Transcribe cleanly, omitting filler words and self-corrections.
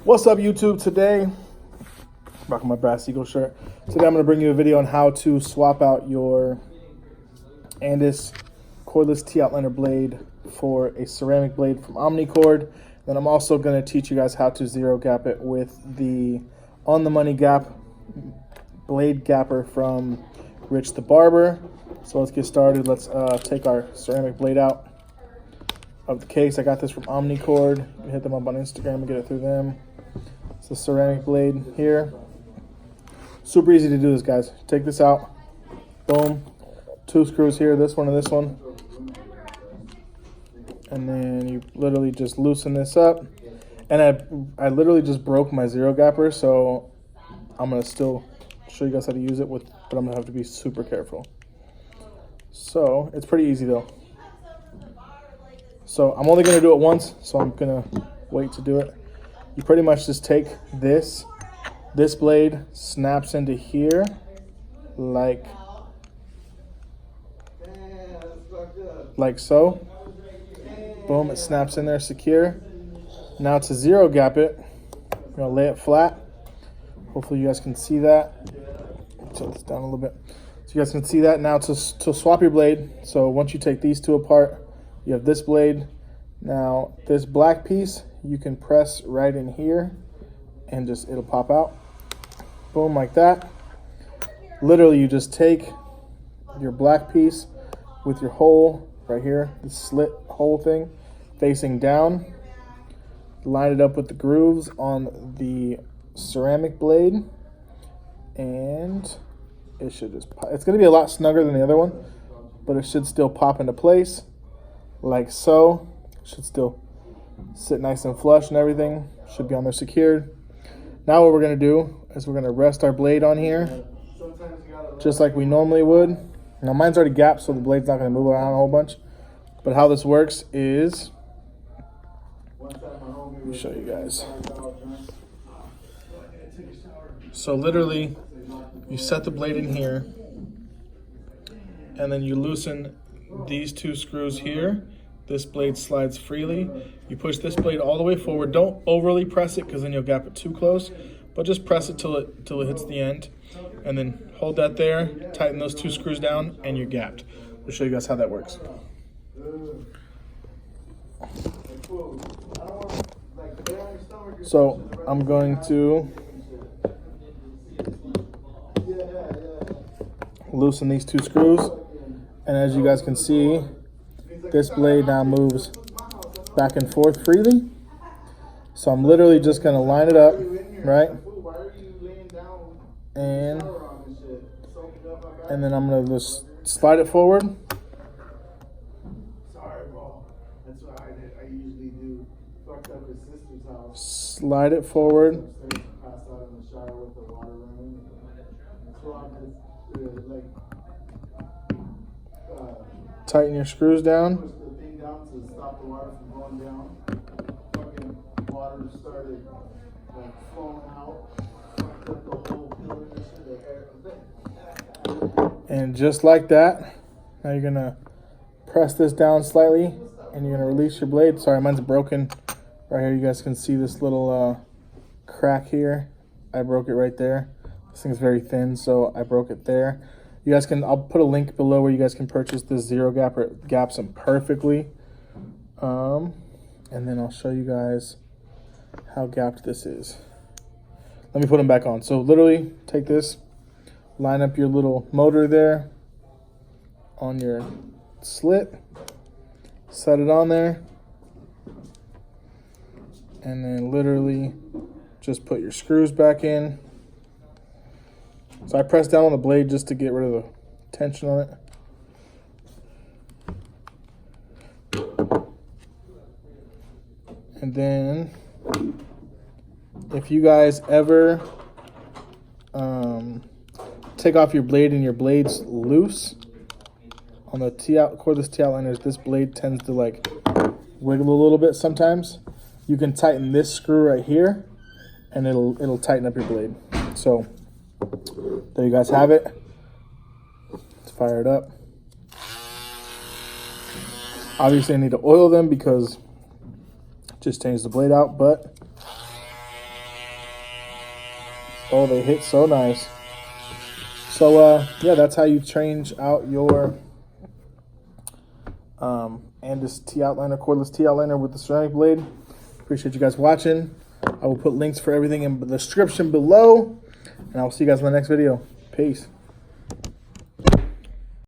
What's up, YouTube? Today, rocking my Brass Eagle shirt. Today I'm going to bring you a video on how to swap out your Andis cordless T-outliner blade for a ceramic blade from Omni Cord. Then I'm also going to teach you guys how to zero gap it with the on the money gap blade gapper from Rich the Barber. So let's get started. Let's take our ceramic blade out of the case. I got this from Omni Cord. You can hit them up on Instagram and get it through them. It's the ceramic blade here. Super easy to do this, guys. Take this out. Boom. 2 screws here, this one and this one. And then you literally just loosen this up. And I literally just broke my zero gapper, so I'm gonna still show you guys how to use it but I'm gonna have to be super careful. So it's pretty easy though. So I'm only gonna do it once, so I'm gonna wait to do it. You pretty much just take this blade snaps into here like so. Boom, it snaps in there secure. Now to zero gap it, I'm gonna lay it flat. Hopefully you guys can see that. Tilt this down a little bit so you guys can see that. Now to swap your blade, so once you take these two apart, you have this blade. Now this black piece you can press right in here and just it'll pop out. Boom, like that. Literally you just take your black piece with your hole right here, the slit hole thing facing down, line it up with the grooves on the ceramic blade, and it should just pop. It's going to be a lot snugger than the other one, but it should still pop into place like so. It should still sit nice and flush and everything. Should be on there secured. Now what we're going to do is we're going to rest our blade on here just like we normally would. Now mine's already gapped, so the blade's not going to move around a whole bunch. But how this works is, let me show you guys. So literally, you set the blade in here, and then you loosen these 2 screws here. This blade slides freely. You push this blade all the way forward. Don't overly press it because then you'll gap it too close, but just press it till it hits the end, and then hold that there, tighten those 2 screws down, and you're gapped. I'll show you guys how that works. So I'm going to loosen these 2 screws, and as you guys can see, this blade now moves back and forth freely. So I'm literally just going to line it up, right? And then I'm going to just slide it forward. Slide it forward. Tighten your screws down. And just like that, now you're gonna press this down slightly and you're gonna release your blade. Sorry, mine's broken. Right here, you guys can see this little crack here. I broke it right there. This thing's very thin, so I broke it there. You guys can, I'll put a link below where you guys can purchase this zero gapper. It gaps them perfectly. And then I'll show you guys how gapped this is. Let me put them back on. So literally take this, line up your little motor there on your slit, set it on there, and then literally just put your screws back in. So I press down on the blade just to get rid of the tension on it. And then if you guys ever take off your blade and your blade's loose on the cordless T-outliners, this blade tends to like wiggle a little bit sometimes. You can tighten this screw right here and it'll tighten up your blade. So there you guys have it. Let's fire it up. Obviously I need to oil them because it just changed the blade out, but Oh, they hit so nice. So yeah, that's how you change out your Andis T outliner, cordless T outliner with the ceramic blade. Appreciate you guys watching. I will put links for everything in the description below, and I will see you guys in the next video. Peace.